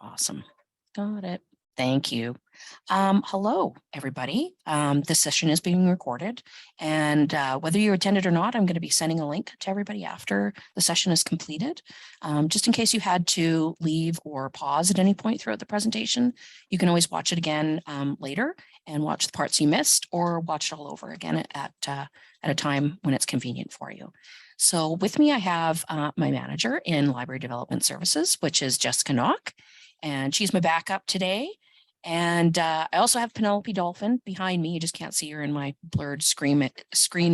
Awesome. Got it. Thank you. Hello, everybody. This session is being recorded, and whether you attended or not, I'm going to be sending a link to everybody after the session is completed. Just in case you had to leave or pause at any point throughout the presentation, you can always watch it again later and watch the parts you missed, or watch it all over again at a time when it's convenient for you. So with me, I have my manager in Library Development Services, which is Jessica Knock, and she's my backup today. And I also have Penelope Dolphin behind me. You just can't see her in my blurred screen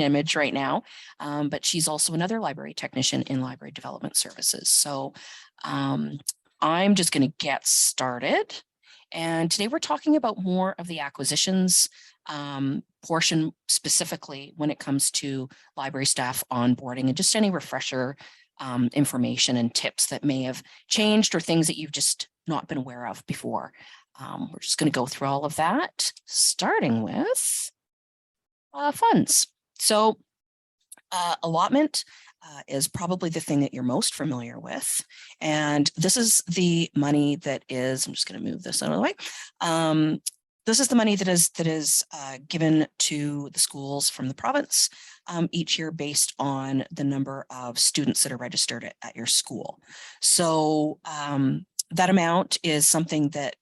image right now. But she's also another library technician in Library Development Services. So I'm just going to get started. And today we're talking about more of the acquisitions portion, specifically when it comes to library staff onboarding, and just any refresher information and tips that may have changed or things that you've just not been aware of before. We're just going to go through all of that, starting with funds. So allotment is probably the thing that you're most familiar with. And this is the money that is, I'm just going to move this out of the way. This is the money that is given to the schools from the province each year based on the number of students that are registered at your school. So that amount is something that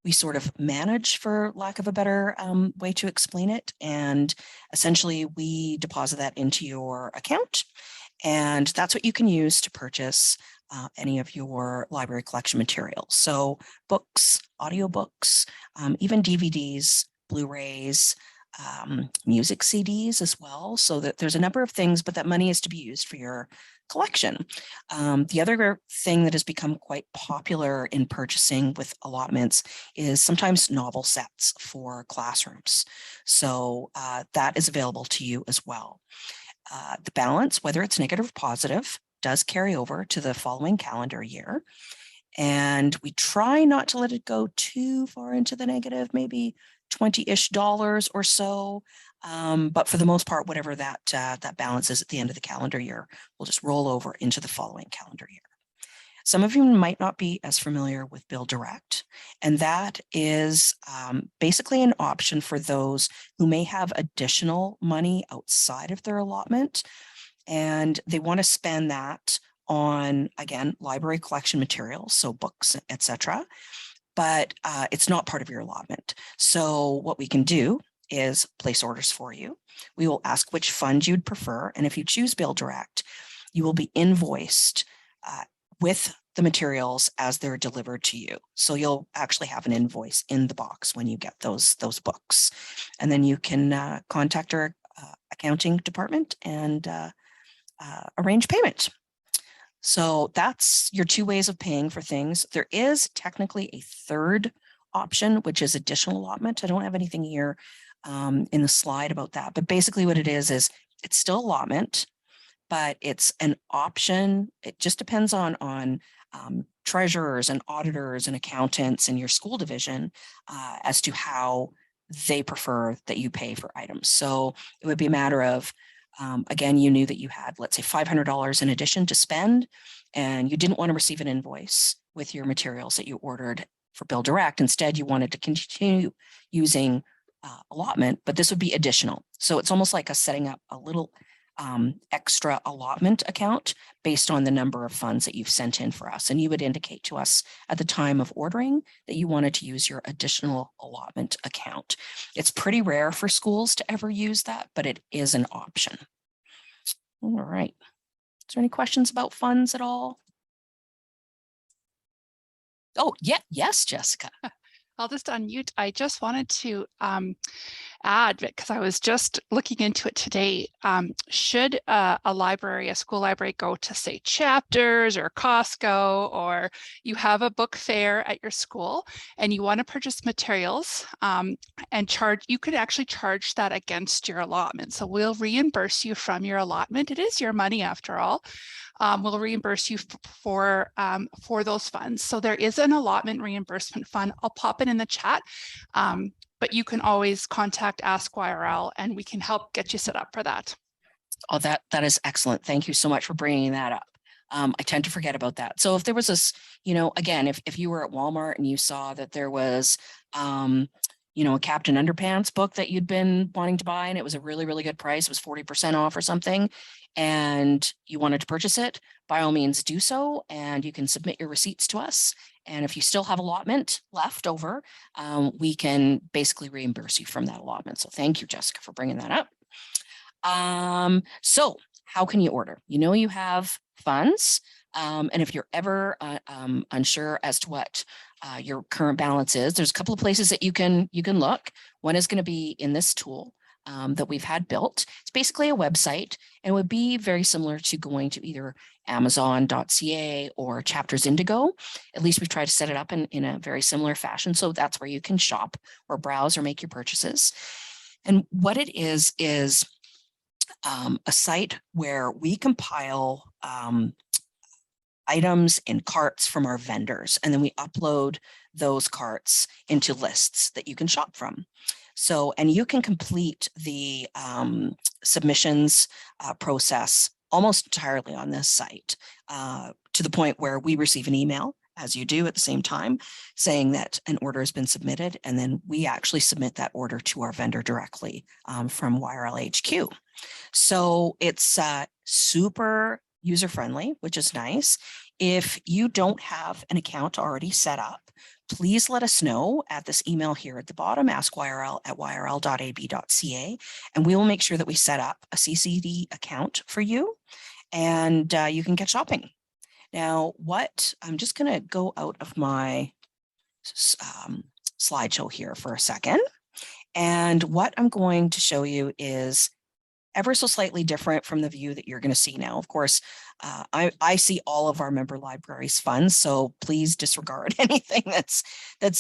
we sort of manage, for lack of a better way to explain it. And essentially we deposit that into your account. And that's what you can use to purchase any of your library collection materials. So books, audiobooks, even DVDs, Blu-rays, music CDs as well. So that there's a number of things, but that money is to be used for your collection. The other thing that has become quite popular in purchasing with allotments is sometimes novel sets for classrooms. So that is available to you as well. The balance, whether it's negative or positive, does carry over to the following calendar year. And we try not to let it go too far into the negative, maybe $20-ish or so. But for the most part, whatever that balance is at the end of the calendar year, will just roll over into the following calendar year. Some of you might not be as familiar with Bill Direct, and that is basically an option for those who may have additional money outside of their allotment, and they want to spend that on, again, library collection materials, so books, etc. But it's not part of your allotment. So what we can do is place orders for you. We will ask which fund you'd prefer, and if you choose Bill Direct, you will be invoiced with the materials as they're delivered to you. So you'll actually have an invoice in the box when you get those books. And then you can contact our accounting department and arrange payment. So that's your two ways of paying for things. There is technically a third option, which is additional allotment. I don't have anything here in the slide about that, but basically what it is it's still allotment, but it's an option. It just depends on treasurers and auditors and accountants in your school division as to how they prefer that you pay for items. So it would be a matter of, again, you knew that you had, let's say, $500 in addition to spend, and you didn't want to receive an invoice with your materials that you ordered for Bill Direct. Instead, you wanted to continue using allotment, but this would be additional. So it's almost like setting up a little extra allotment account based on the number of funds that you've sent in for us. And you would indicate to us at the time of ordering that you wanted to use your additional allotment account. It's pretty rare for schools to ever use that, but it is an option. All right. Is there any questions about funds at all? Oh, yeah. Yes, Jessica. I'll just unmute. I just wanted to add, because I was just looking into it today, should a school library go to, say, Chapters or Costco, or you have a book fair at your school and you want to purchase materials and you could actually charge that against your allotment. So we'll reimburse you from your allotment. It is your money after all. We'll reimburse you for those funds. So there is an allotment reimbursement fund. I'll pop it in the chat, but you can always contact Ask YRL and we can help get you set up for that. Oh, that is excellent. Thank you so much for bringing that up. I tend to forget about that. So if there was this, again, if you were at Walmart and you saw that there was, a Captain Underpants book that you'd been wanting to buy and it was a really, really good price, it was 40% off or something, and you wanted to purchase it, by all means do so, and you can submit your receipts to us. And if you still have allotment left over, we can basically reimburse you from that allotment. So thank you, Jessica, for bringing that up. So how can you order? You have funds. And if you're ever unsure as to what your current balance is, there's a couple of places that you can look. One is going to be in this tool that we've had built. It's basically a website, and it would be very similar to going to either Amazon.ca or Chapters Indigo. At least we've tried to set it up in a very similar fashion. So that's where you can shop or browse or make your purchases. And what it is a site where we compile items and carts from our vendors, and then we upload those carts into lists that you can shop from. So, and you can complete the submissions process almost entirely on this site to the point where we receive an email, as you do at the same time, saying that an order has been submitted, and then we actually submit that order to our vendor directly from YRL HQ. So it's super user-friendly, which is nice. If you don't have an account already set up, please let us know at this email here at the bottom, askyRL@yrl.ab.ca, and we will make sure that we set up a CCD account for you, and you can get shopping. Now, I'm just going to go out of my slideshow here for a second. And what I'm going to show you is ever so slightly different from the view that you're going to see now. Of course, I see all of our member libraries funds, so please disregard anything that's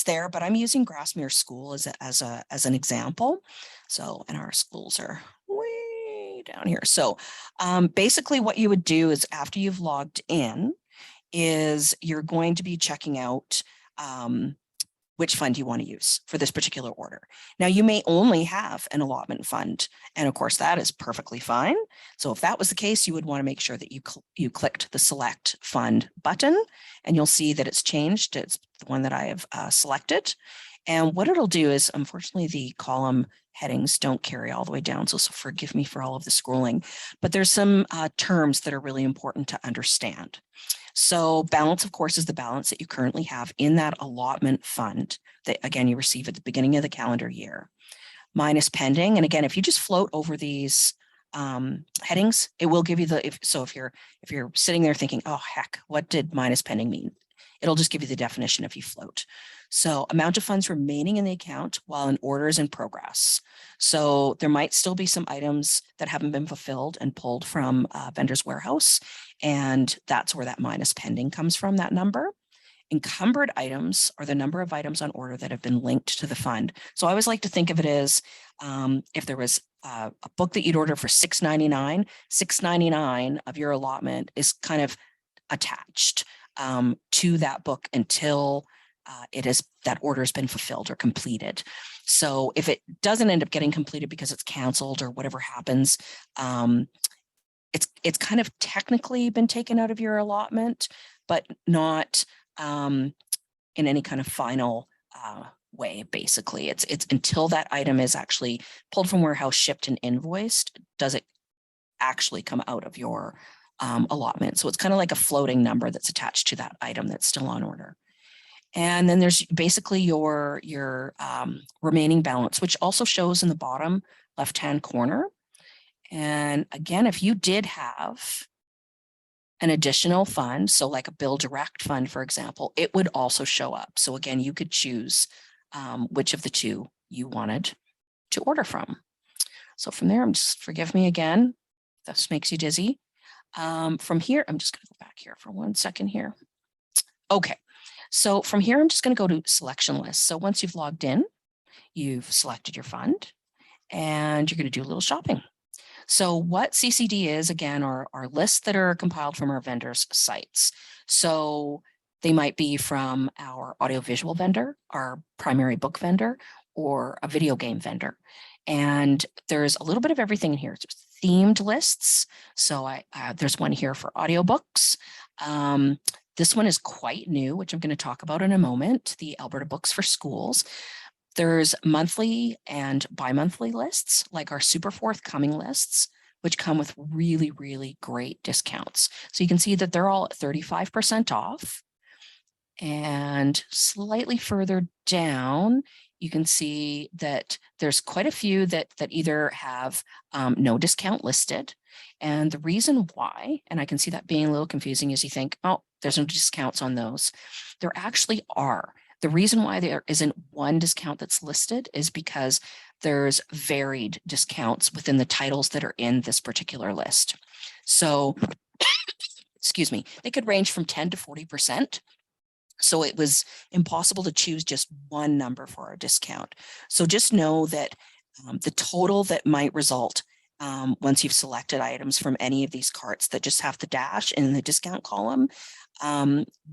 there. But I'm using Grassmere School as an example. So, and our schools are way down here. So basically what you would do is after you've logged in is you're going to be checking out which fund you want to use for this particular order. Now, you may only have an allotment fund, and of course that is perfectly fine. So if that was the case, you would want to make sure that you clicked the select fund button, and you'll see that it's changed. It's the one that I have selected. And what it'll do is, unfortunately, the column headings don't carry all the way down, so forgive me for all of the scrolling, but there's some terms that are really important to understand. So balance, of course, is the balance that you currently have in that allotment fund that, again, you receive at the beginning of the calendar year. Minus pending, and again, if you just float over these headings, it will give you if you're sitting there thinking, oh heck, what did minus pending mean? It'll just give you the definition if you float. So amount of funds remaining in the account while an order is in progress. So there might still be some items that haven't been fulfilled and pulled from vendor's warehouse. And that's where that minus pending comes from, that number. Encumbered items are the number of items on order that have been linked to the fund. So I always like to think of it as if there was a book that you'd order for $6.99, $6.99 of your allotment is kind of attached to that book until that order has been fulfilled or completed. So if it doesn't end up getting completed because it's canceled or whatever happens, it's kind of technically been taken out of your allotment, but not in any kind of final way. Basically, it's until that item is actually pulled from warehouse, shipped, and invoiced, does it actually come out of your allotment. So it's kind of like a floating number that's attached to that item that's still on order. And then there's basically your remaining balance, which also shows in the bottom left-hand corner. And again, if you did have an additional fund, so like a bill direct fund, for example, it would also show up. So again, you could choose which of the two you wanted to order from. So from there, forgive me again, this makes you dizzy. From here, I'm just going to go back here for 1 second here. Okay, so from here, I'm just going to go to selection list. So once you've logged in, you've selected your fund, and you're going to do a little shopping. So what CCD is, again, are lists that are compiled from our vendors' sites. So they might be from our audiovisual vendor, our primary book vendor, or a video game vendor. And there's a little bit of everything in here. There's themed lists. So there's one here for audiobooks. This one is quite new, which I'm going to talk about in a moment, the Alberta Books for Schools. There's monthly and bi-monthly lists, like our super forthcoming lists, which come with really, really great discounts. So you can see that they're all at 35% off. And slightly further down, you can see that there's quite a few that either have no discount listed. And the reason why, and I can see that being a little confusing, is you think, oh, there's no discounts on those. There actually are. The reason why there isn't one discount that's listed is because there's varied discounts within the titles that are in this particular list. So, excuse me, they could range from 10 to 40%. So it was impossible to choose just one number for our discount. So just know that the total that might result once you've selected items from any of these carts that just have the dash in the discount column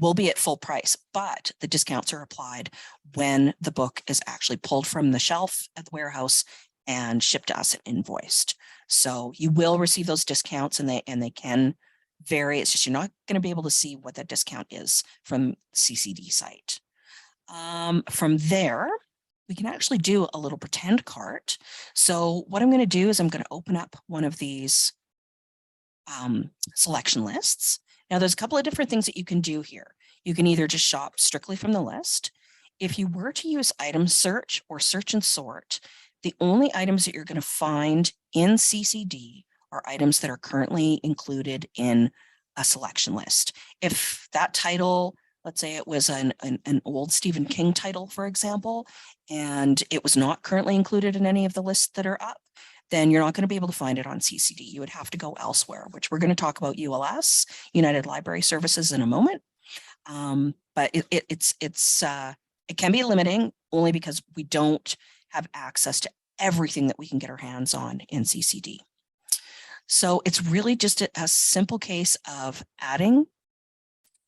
will be at full price, but the discounts are applied when the book is actually pulled from the shelf at the warehouse and shipped to us and invoiced. So you will receive those discounts, and they can vary. It's just you're not going to be able to see what that discount is from CCD site. From there, we can actually do a little pretend cart. So what I'm going to do is I'm going to open up one of these selection lists. Now there's a couple of different things that you can do here. You can either just shop strictly from the list. If you were to use item search or search and sort, the only items that you're going to find in CCD are items that are currently included in a selection list. If that title, let's say it was an old Stephen King title, for example, and it was not currently included in any of the lists that are up, then you're not going to be able to find it on CCD. You would have to go elsewhere, which we're going to talk about ULS, United Library Services, in a moment. But it can be limiting only because we don't have access to everything that we can get our hands on in CCD. So it's really just a simple case of adding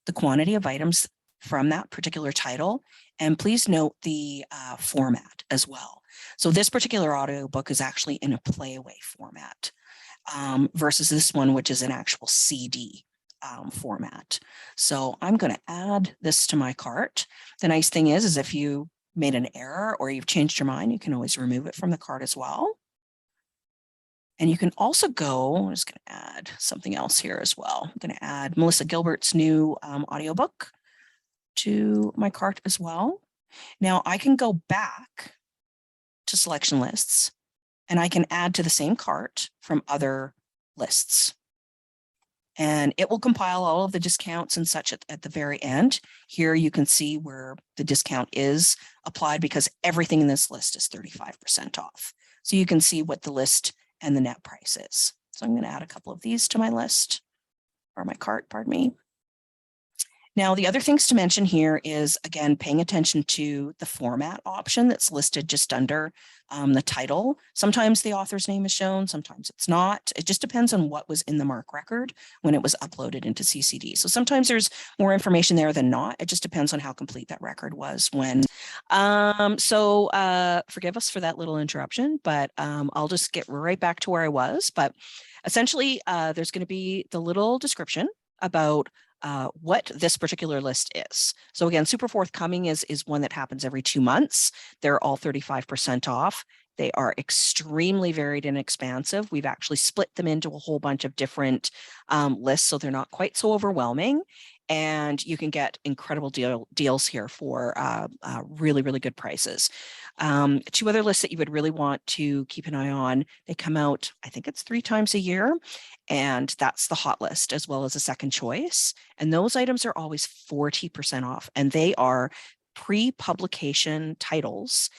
the quantity of items from that particular title. And please note the format as well. So this particular audiobook is actually in a playaway format versus this one, which is an actual CD format. So I'm going to add this to my cart. The nice thing is if you made an error or you've changed your mind, you can always remove it from the cart as well. And you can also go, I'm just going to add something else here as well. I'm going to add Melissa Gilbert's new audiobook to my cart as well. Now I can go back to selection lists and I can add to the same cart from other lists. And it will compile all of the discounts and such at the very end. Here you can see where the discount is applied because everything in this list is 35% off. So you can see what the list and the net price is. So I'm going to add a couple of these to my list, or my cart, pardon me. Now, the other things to mention here is, again, paying attention to the format option that's listed just under the title. Sometimes the author's name is shown, sometimes it's not. It just depends on what was in the MARC record when it was uploaded into CCD. So sometimes there's more information there than not. It just depends on how complete that record was when. Forgive us for that little interruption, but I'll just get right back to where I was. But essentially, there's going to be the little description about what this particular list is. So again, super forthcoming is one that happens every 2 months. They're all 35% off. They are extremely varied and expansive. We've actually split them into a whole bunch of different lists, so they're not quite so overwhelming. And you can get incredible deals here for really, really good prices. 2 other lists that you would really want to keep an eye on. They come out, I think it's 3 times a year, and that's the hot list as well as a second choice. And those items are always 40% off, and they are pre-publication titles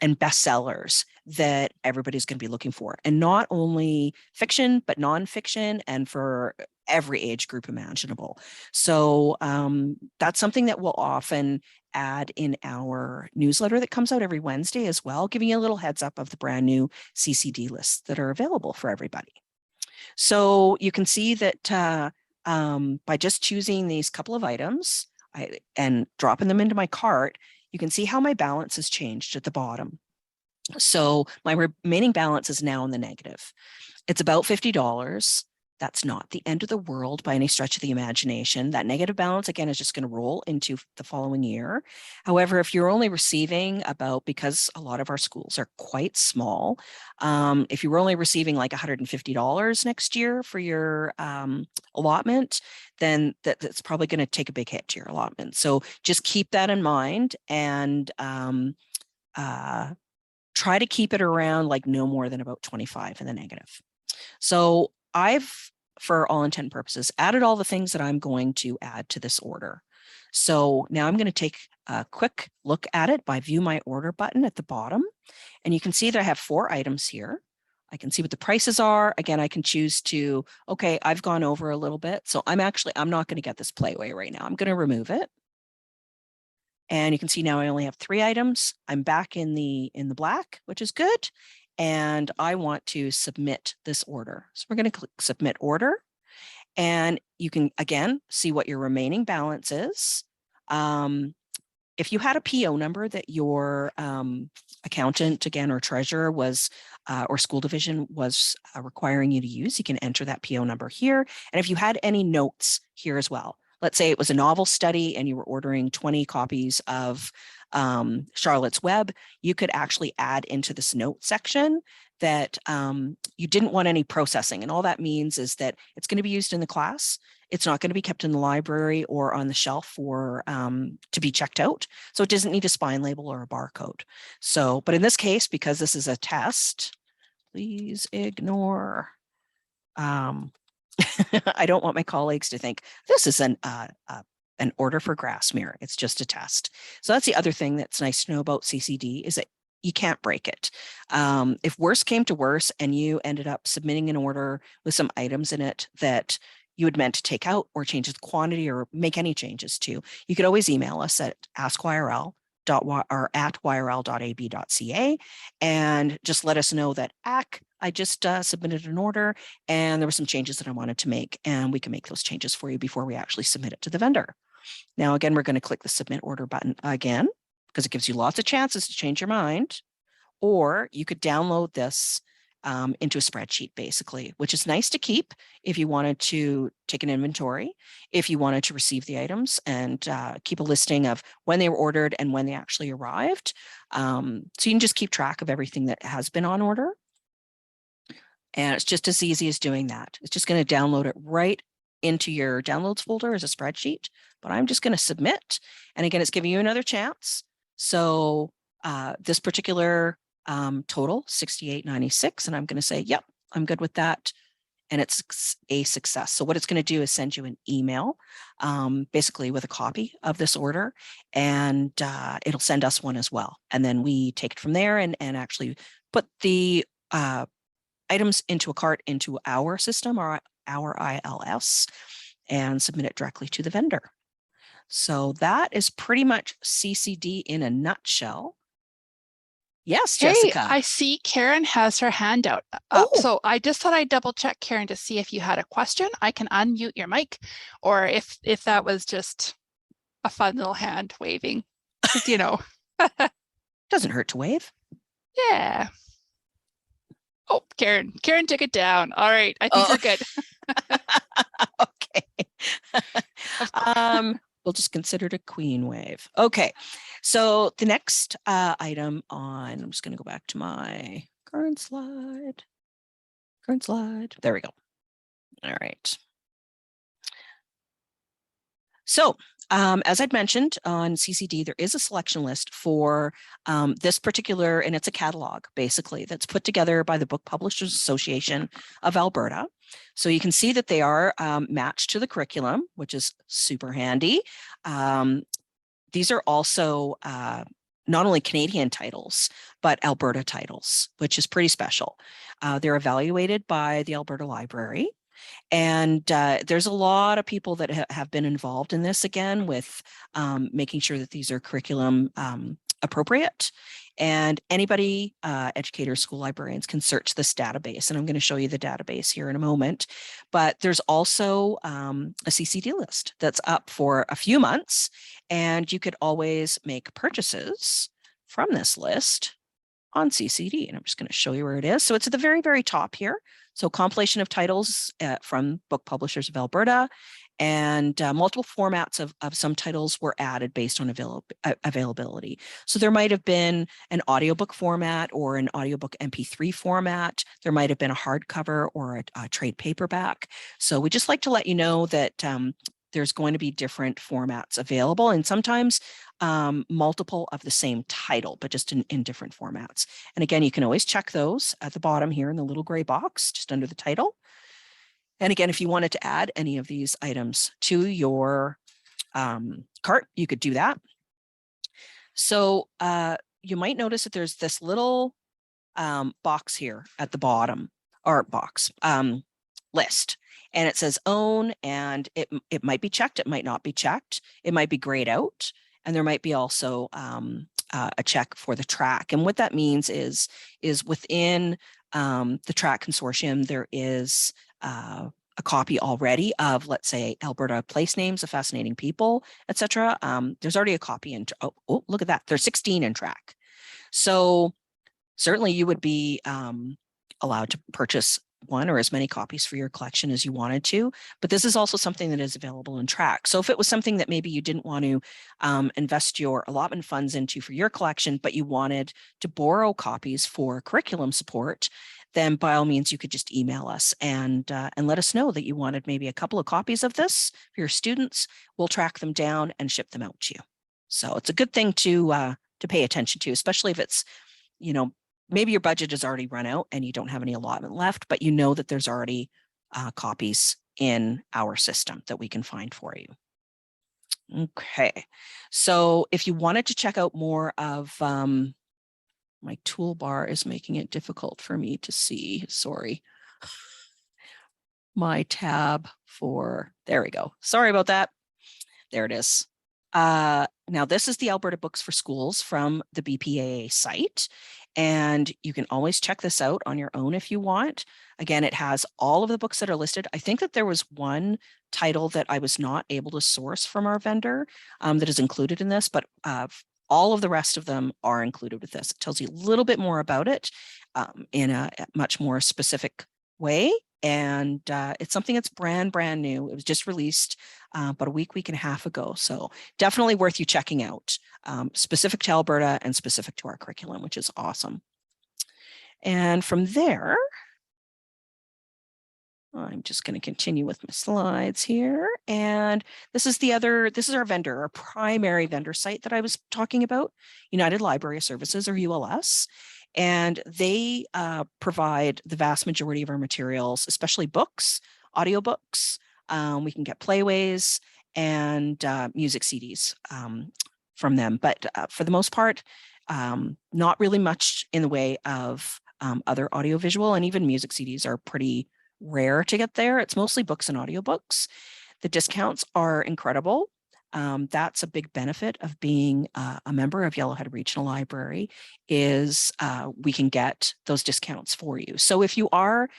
and bestsellers that everybody's going to be looking for. And not only fiction, but nonfiction, and for every age group imaginable. So that's something that we'll often add in our newsletter that comes out every Wednesday as well, giving you a little heads up of the brand new CCD lists that are available for everybody. So you can see that by just choosing these couple of items and dropping them into my cart, you can see how my balance has changed at the bottom. So my remaining balance is now in the negative. It's about $50. That's not the end of the world by any stretch of the imagination. That negative balance, again, is just going to roll into the following year. However, if you're only receiving because a lot of our schools are quite small, if you were only receiving like $150 next year for your allotment, then that's probably going to take a big hit to your allotment. So just keep that in mind and try to keep it around like no more than about 25 in the negative. So I've, for all intent and purposes, added all the things that I'm going to add to this order. So now I'm going to take a quick look at it by View My Order button at the bottom. And you can see that I have 4 items here. I can see what the prices are. Again, I can choose to, okay, I've gone over a little bit. So I'm not going to get this playway right now. I'm going to remove it. And you can see now I only have 3 items. I'm back in the black, which is good. And I want to submit this order. So we're going to click Submit Order. And you can, again, see what your remaining balance is. If you had a PO number that your accountant, again, or treasurer was, or school division was requiring you to use, you can enter that PO number here. And if you had any notes here as well, let's say it was a novel study and you were ordering 20 copies of Charlotte's Web, you could actually add into this note section that you didn't want any processing. And all that means is that it's going to be used in the class. It's not going to be kept in the library or on the shelf for to be checked out. So it doesn't need a spine label or a barcode. So, but in this case, because this is a test, please ignore. I don't want my colleagues to think this is an order for Grassmere. It's just a test. So that's the other thing that's nice to know about CCD is that you can't break it. If worse came to worse and you ended up submitting an order with some items in it that you had meant to take out or change the quantity or make any changes to, you could always email us at askyRL or at yrl.ab.ca and just let us know that I just submitted an order and there were some changes that I wanted to make, and we can make those changes for you before we actually submit it to the vendor. Now, again, we're going to click the Submit Order button again because it gives you lots of chances to change your mind, or you could download this into a spreadsheet, basically, which is nice to keep if you wanted to take an inventory, if you wanted to receive the items and keep a listing of when they were ordered and when they actually arrived. So you can just keep track of everything that has been on order. And it's just as easy as doing that. It's just going to download it right into your downloads folder as a spreadsheet, but I'm just going to submit. And again, it's giving you another chance. So this particular total, $68.96, and I'm going to say, yep, I'm good with that. And it's a success. So what it's going to do is send you an email, basically with a copy of this order, and it'll send us one as well. And then we take it from there and actually put the items into a cart into our system or our ILS and submit it directly to the vendor. So that is pretty much CCD in a nutshell. Yes, Jessica. Hey, I see Karen has her hand out. So I just thought I'd double check, Karen, to see if you had a question. I can unmute your mic, or if that was just a fun little hand waving, you know. Doesn't hurt to wave. Yeah. Oh, Karen took it down. All right, I think we're good. Okay. We'll just consider it a queen wave. Okay, so the next item on, I'm just going to go back to my current slide. There we go. All right. So as I'd mentioned on CCD, there is a selection list for this particular, and it's a catalog basically that's put together by the Book Publishers Association of Alberta. So you can see that they are matched to the curriculum, which is super handy. These are also not only Canadian titles, but Alberta titles, which is pretty special. They're evaluated by the Alberta Library. And there's a lot of people that have been involved in this again with making sure that these are curriculum appropriate. And anybody, educators, school librarians, can search this database. And I'm going to show you the database here in a moment. But there's also a CCD list that's up for a few months. And you could always make purchases from this list on CCD. And I'm just going to show you where it is. So it's at the very, very top here. So compilation of titles from book publishers of Alberta, and multiple formats of some titles were added based on availability. So there might have been an audiobook format or an audiobook MP3 format. There might have been a hardcover or a trade paperback. So we just like to let you know that there's going to be different formats available, and sometimes multiple of the same title, but just in different formats. And again, you can always check those at the bottom here in the little gray box, just under the title. And again, if you wanted to add any of these items to your cart, you could do that. So you might notice that there's this little box here at the bottom, or box list. And it says own, and it might be checked, it might not be checked, it might be grayed out, and there might be also a check for the track. And what that means is within the track consortium, there is a copy already of, let's say, Alberta place names, A Fascinating People, etc. There's already a copy in, oh, look at that, there's 16 in track. So certainly you would be allowed to purchase one or as many copies for your collection as you wanted to, but this is also something that is available in track. So if it was something that maybe you didn't want to invest your allotment funds into for your collection, but you wanted to borrow copies for curriculum support, then by all means, you could just email us and let us know that you wanted maybe a couple of copies of this for your students. We'll track them down and ship them out to you. So it's a good thing to pay attention to, especially if it's, you know, maybe your budget is already run out and you don't have any allotment left, but you know that there's already copies in our system that we can find for you. Okay, so if you wanted to check out more of, my toolbar is making it difficult for me to see, sorry. My tab for, there we go. Sorry about that. There it is. Now this is the Alberta Books for Schools from the Bpaa site. And you can always check this out on your own if you want. Again, it has all of the books that are listed. I think that there was one title that I was not able to source from our vendor that is included in this, but all of the rest of them are included with this. It tells you a little bit more about it in a much more specific way. And it's something that's brand new. It was just released about a week and a half ago. So definitely worth you checking out, specific to Alberta and specific to our curriculum, which is awesome. And from there, I'm just going to continue with my slides here. And this is our vendor, our primary vendor site that I was talking about, United Library Services, or ULS. And they provide the vast majority of our materials, especially books, audiobooks. We can get playaways and music CDs from them. But for the most part, not really much in the way of other audiovisual, and even music CDs are pretty rare to get there. It's mostly books and audiobooks. The discounts are incredible. That's a big benefit of being a member of Yellowhead Regional Library, is we can get those discounts for you. So if you are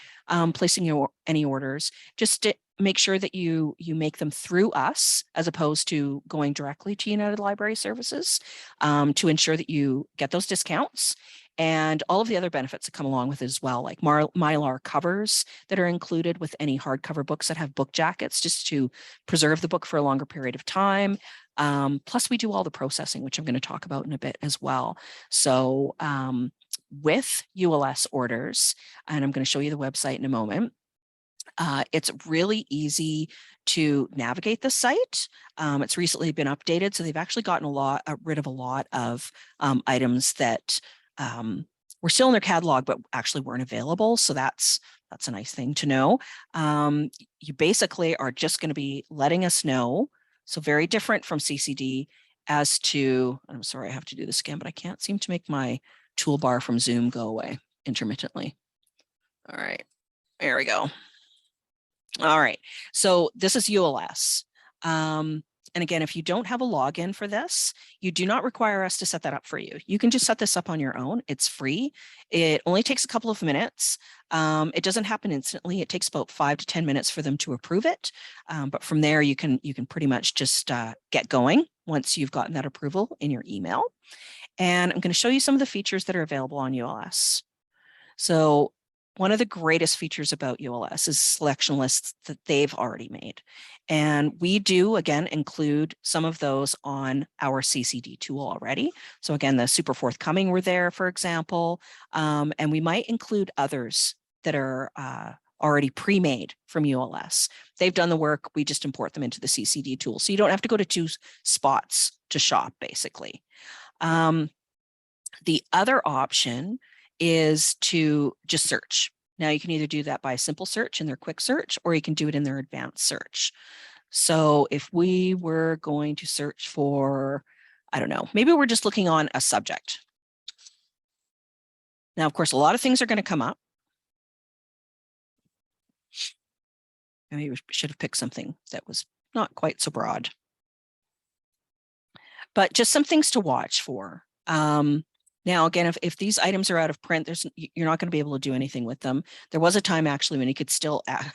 placing any orders, just make sure that you make them through us as opposed to going directly to United Library Services to ensure that you get those discounts. And all of the other benefits that come along with it as well, like Mylar covers that are included with any hardcover books that have book jackets, just to preserve the book for a longer period of time. Plus, we do all the processing, which I'm going to talk about in a bit as well. So with ULS orders, and I'm going to show you the website in a moment, it's really easy to navigate the site. It's recently been updated, so they've actually gotten rid of a lot of items that were still in their catalog, but actually weren't available. So that's a nice thing to know. You basically are just going to be letting us know. So very different from CCD as to, I'm sorry, I have to do this again, but I can't seem to make my toolbar from Zoom go away intermittently. All right, there we go. All right, so this is ULS. And again, if you don't have a login for this, you do not require us to set that up for you. You can just set this up on your own. It's free. It only takes a couple of minutes. It doesn't happen instantly. It takes about 5 to 10 minutes for them to approve it. But from there, you can pretty much just get going once you've gotten that approval in your email. And I'm going to show you some of the features that are available on ULS. So one of the greatest features about ULS is selection lists that they've already made. And we do, again, include some of those on our CCD tool already. So again, the super forthcoming were there, for example, and we might include others that are already pre-made from ULS. They've done the work, we just import them into the CCD tool. So you don't have to go to two spots to shop, basically. The other option is to just search. Now you can either do that by a simple search in their quick search, or you can do it in their advanced search. So if we were going to search for, I don't know, maybe we're just looking on a subject. Now, of course, a lot of things are going to come up. Maybe we should have picked something that was not quite so broad. But just some things to watch for. Now, again, if these items are out of print, you're not going to be able to do anything with them. There was a time actually when you could still add,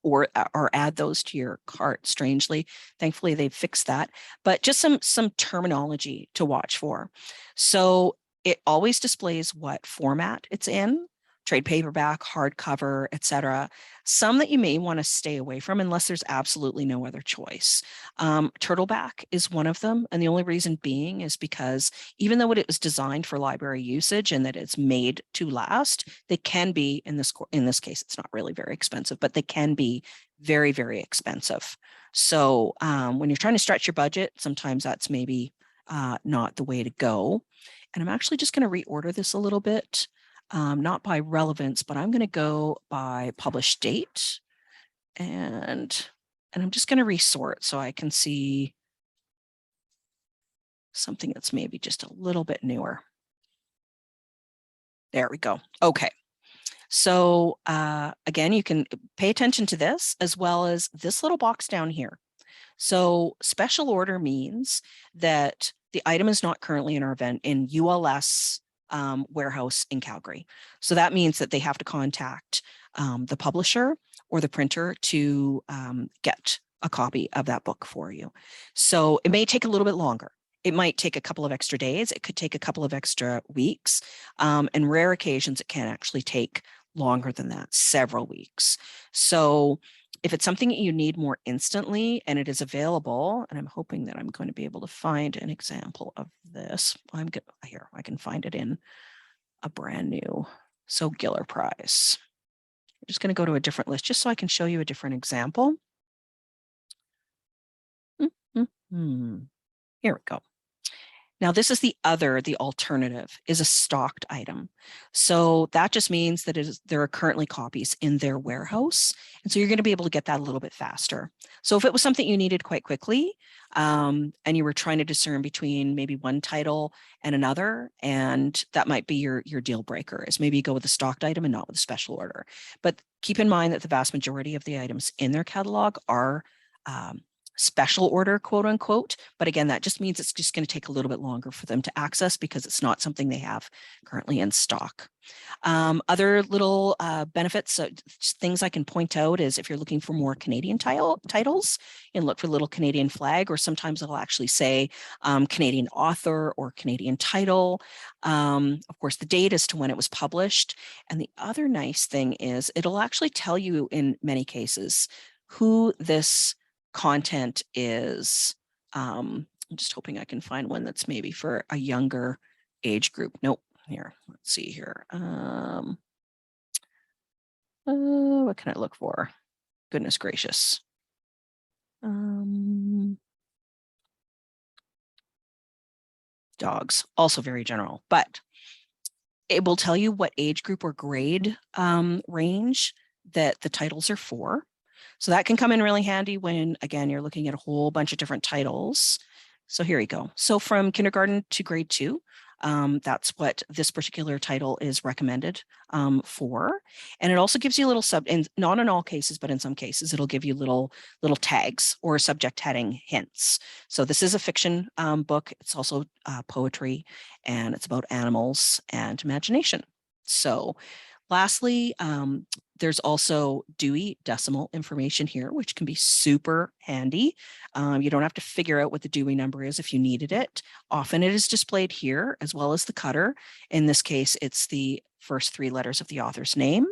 or add those to your cart, strangely. Thankfully, they've fixed that. But just some terminology to watch for. So it always displays what format it's in. Trade paperback, hardcover, etc. Some that you may want to stay away from unless there's absolutely no other choice. Turtleback is one of them. And the only reason being is because even though it was designed for library usage and that it's made to last, they can be, in this case, it's not really very expensive, but they can be very, very expensive. So when you're trying to stretch your budget, sometimes that's maybe not the way to go. And I'm actually just going to reorder this a little bit. Not by relevance, but I'm going to go by published date, and I'm just going to resort so I can see something that's maybe just a little bit newer. There we go. Okay. So again, you can pay attention to this as well as this little box down here. So special order means that the item is not currently in our event in ULS warehouse in Calgary. So that means that they have to contact the publisher or the printer to get a copy of that book for you. So it may take a little bit longer. It might take a couple of extra days. It could take a couple of extra weeks. And rare occasions, it can actually take longer than that, several weeks. So if it's something that you need more instantly and it is available, and I'm hoping that I'm going to be able to find an example of this. I'm good here. I can find it in a brand new. So Giller Prize. I'm just going to go to a different list just so I can show you a different example. Here we go. Now, this is the alternative is a stocked item. So that just means that there are currently copies in their warehouse. And so you're going to be able to get that a little bit faster. So if it was something you needed quite quickly and you were trying to discern between maybe one title and another, and that might be your deal breaker is maybe you go with a stocked item and not with a special order. But keep in mind that the vast majority of the items in their catalog are special order, quote unquote. But again, that just means it's just going to take a little bit longer for them to access because it's not something they have currently in stock. Other little benefits, things I can point out is if you're looking for more Canadian titles, you can look for the little Canadian flag, or sometimes it'll actually say Canadian author or Canadian title. Of course, the date as to when it was published. And the other nice thing is it'll actually tell you in many cases who this content is. I'm just hoping I can find one that's maybe for a younger age group. Nope. Here, let's see here. What can I look for? Goodness gracious. Dogs, also very general, but it will tell you what age group or grade range that the titles are for. So that can come in really handy when, again, you're looking at a whole bunch of different titles. So here you go. So from kindergarten to grade 2, that's what this particular title is recommended for. And it also gives you a little and not in all cases, but in some cases, it'll give you little tags or subject heading hints. So this is a fiction book. It's also poetry, and it's about animals and imagination. So lastly, There's also Dewey decimal information here, which can be super handy. You don't have to figure out what the Dewey number is if you needed it. Often it is displayed here as well as the cutter. In this case, it's the first 3 letters of the author's name.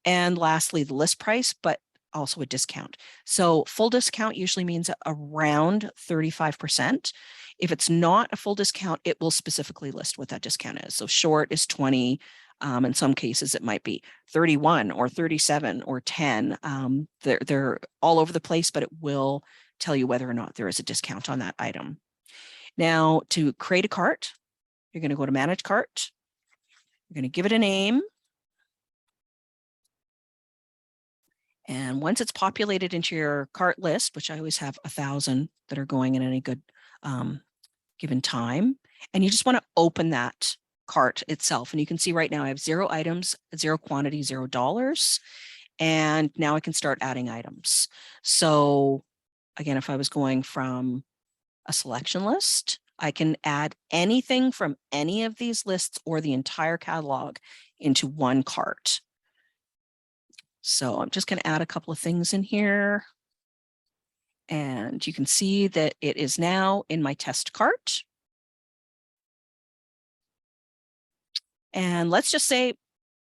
And lastly, the list price, but also a discount. So full discount usually means around 35%. If it's not a full discount, it will specifically list what that discount is. So short is 20. In some cases, it might be 31 or 37 or 10. They're all over the place, but it will tell you whether or not there is a discount on that item. Now, to create a cart, you're going to go to Manage Cart. You're going to give it a name. And once it's populated into your cart list, which I always have 1,000 that are going in any good given time, and you just want to open that cart itself. And you can see right now I have 0 items, 0 quantity, $0. And now I can start adding items. So again, if I was going from a selection list, I can add anything from any of these lists or the entire catalog into one cart. So I'm just going to add a couple of things in here. And you can see that it is now in my test cart. And let's just say,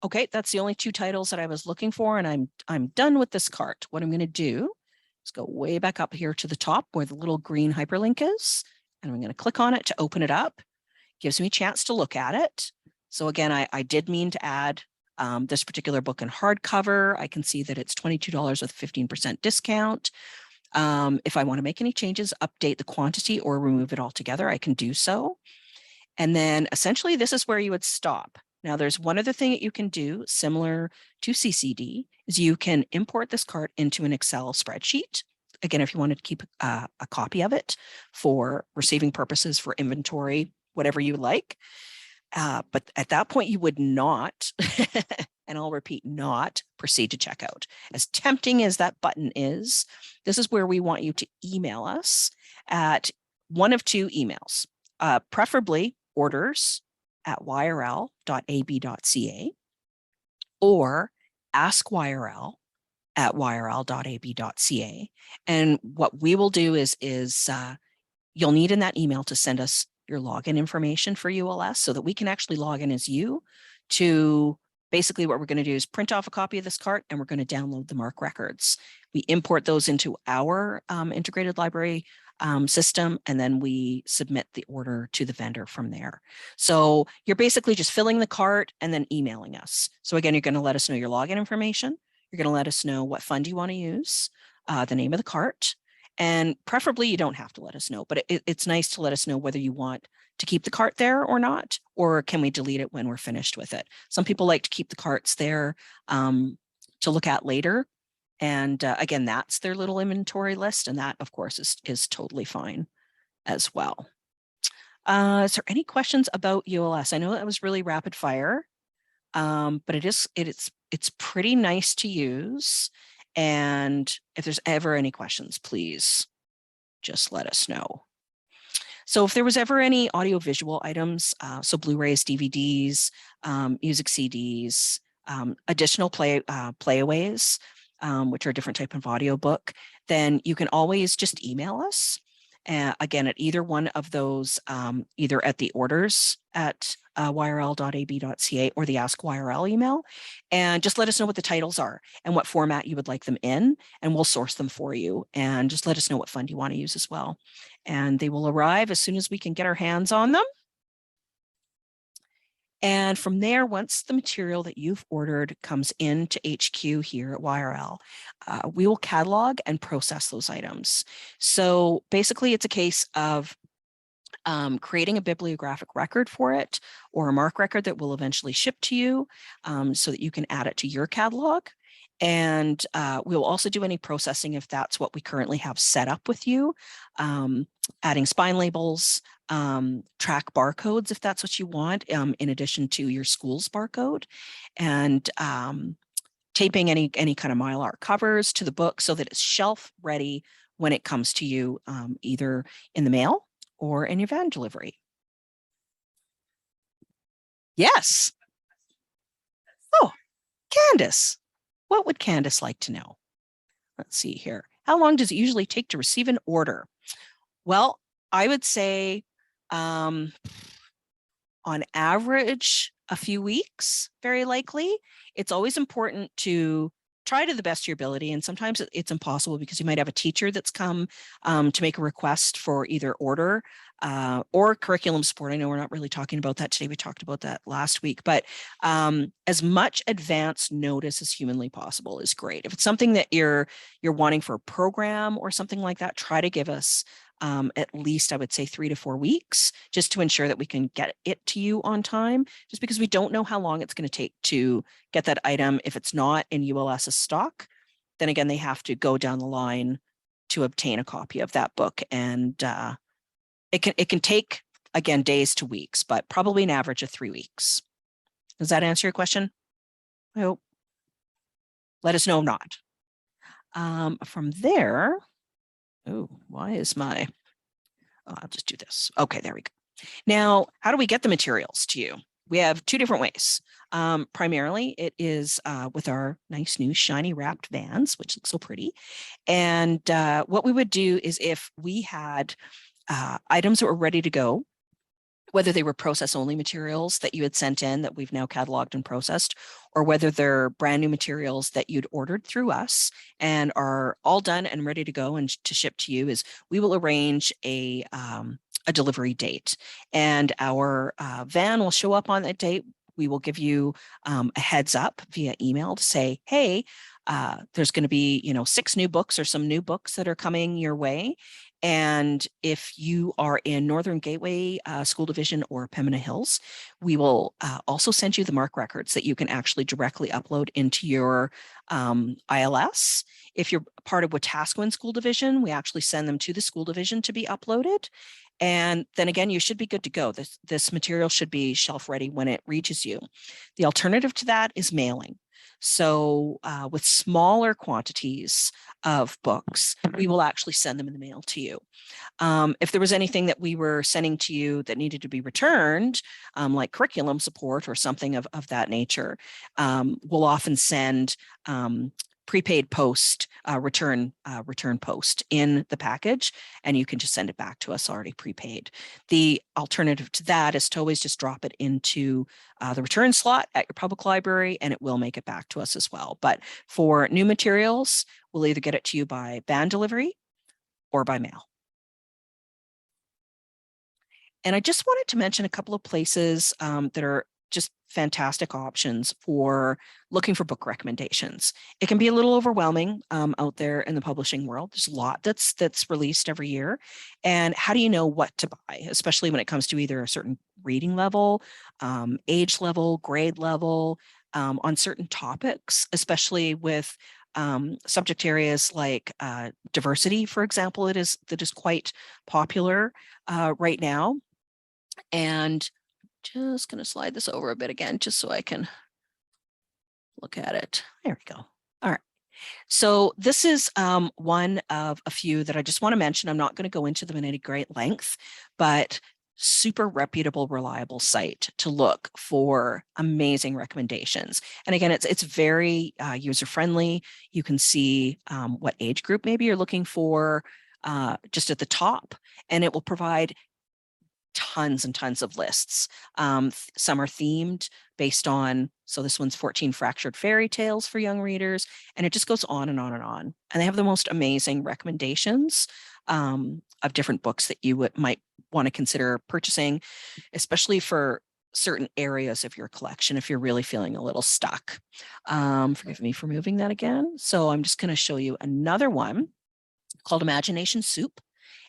okay, that's the only 2 titles that I was looking for, and I'm done with this cart. What I'm going to do is go way back up here to the top where the little green hyperlink is, and I'm going to click on it to open it up. Gives me a chance to look at it. So again, I did mean to add this particular book in hardcover. I can see that it's $22 with 15% discount. If I want to make any changes, update the quantity or remove it altogether, I can do so. And then essentially this is where you would stop. Now there's one other thing that you can do similar to CCD is you can import this cart into an Excel spreadsheet. Again, if you wanted to keep a copy of it for receiving purposes, for inventory, whatever you like. But at that point, you would not, and I'll repeat, not proceed to checkout. As tempting as that button is, this is where we want you to email us at one of 2 emails, preferably orders@yrl.ab.ca or askyRL@yrl.ab.ca. And what we will do is you'll need in that email to send us your login information for ULS so that we can actually log in as you to basically what we're going to do is print off a copy of this cart and we're going to download the MARC records. We import those into our integrated library system, and then we submit the order to the vendor from there. So you're basically just filling the cart and then emailing us. So again, you're going to let us know your login information. You're going to let us know what fund you want to use, the name of the cart, and preferably you don't have to let us know, but it's nice to let us know whether you want to keep the cart there or not, or can we delete it when we're finished with it. Some people like to keep the carts there to look at later. And again, that's their little inventory list. And that, of course, is totally fine as well. Is there any questions about ULS? I know that was really rapid fire, but it's pretty nice to use. And if there's ever any questions, please just let us know. So if there was ever any audiovisual items, so Blu-rays, DVDs, music CDs, additional playaways, which are a different type of audiobook, then you can always just email us. Again, at either one of those, either at the orders at yrl.ab.ca or the Ask YRL email, and just let us know what the titles are and what format you would like them in, and we'll source them for you. And just let us know what fund you want to use as well. And they will arrive as soon as we can get our hands on them. And from there, once the material that you've ordered comes into HQ here at YRL, we will catalog and process those items. So basically, it's a case of creating a bibliographic record for it or a MARC record that will eventually ship to you so that you can add it to your catalog. And we'll also do any processing if that's what we currently have set up with you, adding spine labels, track barcodes if that's what you want, in addition to your school's barcode, and taping any kind of Mylar covers to the book so that it's shelf ready when it comes to you, either in the mail or in your van delivery. Yes. Oh, Candace. What would Candace like to know? Let's see here. How long does it usually take to receive an order? Well, I would say on average, a few weeks, very likely. It's always important to try to the best of your ability. And sometimes it's impossible because you might have a teacher that's come to make a request for either order or curriculum support. I know we're not really talking about that today. We talked about that last week, but as much advance notice as humanly possible is great. If it's something that you're wanting for a program or something like that, try to give us at least, I would say 3 to 4 weeks, just to ensure that we can get it to you on time, just because we don't know how long it's going to take to get that item. If it's not in ULS's stock, then again, they have to go down the line to obtain a copy of that book. And it can take, again, days to weeks, but probably an average of 3 weeks. Does that answer your question? I hope. Let us know if not. From there, oh, why is my, I'll just do this. Okay, there we go. Now, how do we get the materials to you? We have 2 different ways. Primarily, it is with our nice new shiny wrapped vans, which look so pretty. And what we would do is if we had items that were ready to go, whether they were process only materials that you had sent in that we've now cataloged and processed, or whether they're brand new materials that you'd ordered through us and are all done and ready to go and to ship to you, is we will arrange a delivery date, and our van will show up on that date. We will give you a heads up via email to say, hey, there's going to be, 6 new books or some new books that are coming your way. And if you are in Northern Gateway School Division or Pembina Hills, we will also send you the MARC records that you can actually directly upload into your ILS. If you're part of Wetaskiwin School Division, we actually send them to the school division to be uploaded. And then again, you should be good to go. This material should be shelf ready when it reaches you. The alternative to that is mailing. So with smaller quantities of books, we will actually send them in the mail to you. If there was anything that we were sending to you that needed to be returned, like curriculum support or something of that nature, we'll often send prepaid post return post in the package, and you can just send it back to us already prepaid. The alternative to that is to always just drop it into the return slot at your public library, and it will make it back to us as well. But for new materials, we'll either get it to you by van delivery or by mail. And I just wanted to mention a couple of places that are just fantastic options for looking for book recommendations. It can be a little overwhelming out there in the publishing world. There's a lot that's released every year. And how do you know what to buy, especially when it comes to either a certain reading level, age level, grade level, on certain topics, especially with subject areas like diversity, for example, that is quite popular right now. And just going to slide this over a bit again, just so I can look at it. There we go. All right. So this is one of a few that I just want to mention. I'm not going to go into them in any great length, but super reputable, reliable site to look for amazing recommendations. And again, it's very user-friendly. You can see what age group maybe you're looking for just at the top, and it will provide tons and tons of lists. Some are themed based on, so this one's 14 Fractured Fairy Tales for young readers, and it just goes on and on and on. And they have the most amazing recommendations of different books that you might want to consider purchasing, especially for certain areas of your collection if you're really feeling a little stuck. Forgive me for moving that again. So I'm just going to show you another one called Imagination Soup.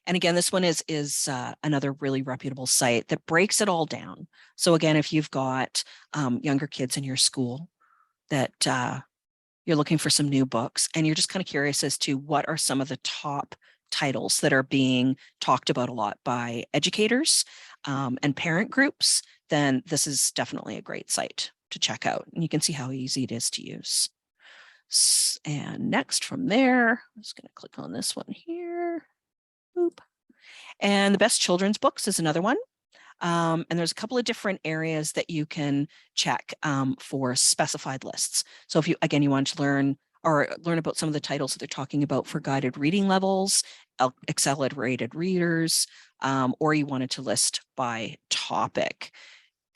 And again, this one is another really reputable site that breaks it all down. So again, if you've got younger kids in your school that you're looking for some new books and you're just kind of curious as to what are some of the top titles that are being talked about a lot by educators and parent groups, then this is definitely a great site to check out. And you can see how easy it is to use. And next from there, I'm just going to click on this one here. Boop. And the best children's books is another one. And there's a couple of different areas that you can check for specified lists. So if you, again, you want to learn about some of the titles that they're talking about for guided reading levels, accelerated readers, or you wanted to list by topic,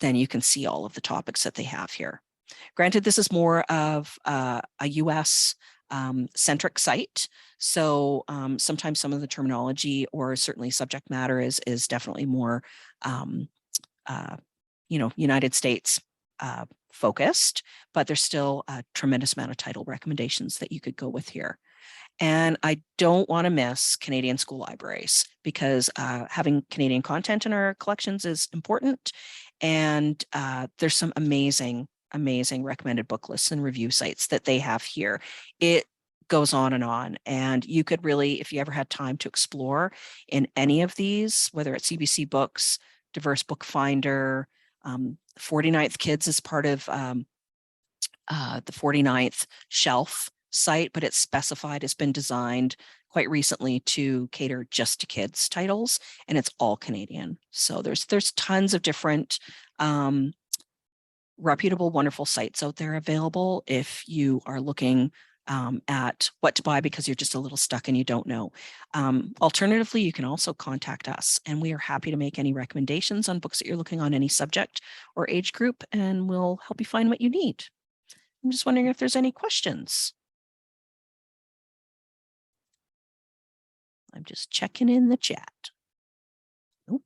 then you can see all of the topics that they have here. Granted, this is more of a US centric site. So sometimes some of the terminology or certainly subject matter is definitely more, United States focused, but there's still a tremendous amount of title recommendations that you could go with here. And I don't want to miss Canadian school libraries because having Canadian content in our collections is important. And there's some amazing recommended book lists and review sites that they have here. It goes on. And you could really, if you ever had time to explore in any of these, whether it's CBC Books, Diverse Book Finder, 49th Kids is part of the 49th Shelf site, but it's specified, it's been designed quite recently to cater just to kids titles, and it's all Canadian. So there's tons of different reputable, wonderful sites out there available if you are looking at what to buy because you're just a little stuck and you don't know. Alternatively, you can also contact us and we are happy to make any recommendations on books that you're looking on any subject or age group, and we'll help you find what you need. I'm just wondering if there's any questions. I'm just checking in the chat. Nope.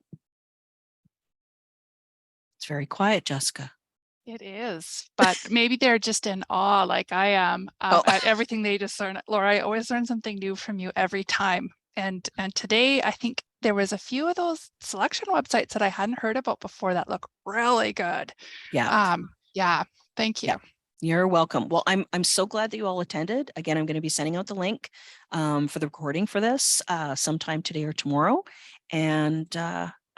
It's very quiet, Jessica. It is, but maybe they're just in awe like I am at everything they just learn. Laura, I always learn something new from you every time. And today I think there was a few of those selection websites that I hadn't heard about before that look really good. Yeah. Yeah. Thank you. Yeah. You're welcome. Well, I'm so glad that you all attended. Again, I'm going to be sending out the link for the recording for this sometime today or tomorrow. And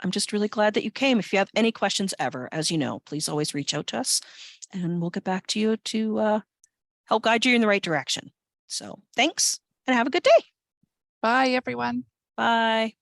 I'm just really glad that you came. If you have any questions ever, as you know, please always reach out to us and we'll get back to you to help guide you in the right direction. So thanks and have a good day. Bye, everyone. Bye.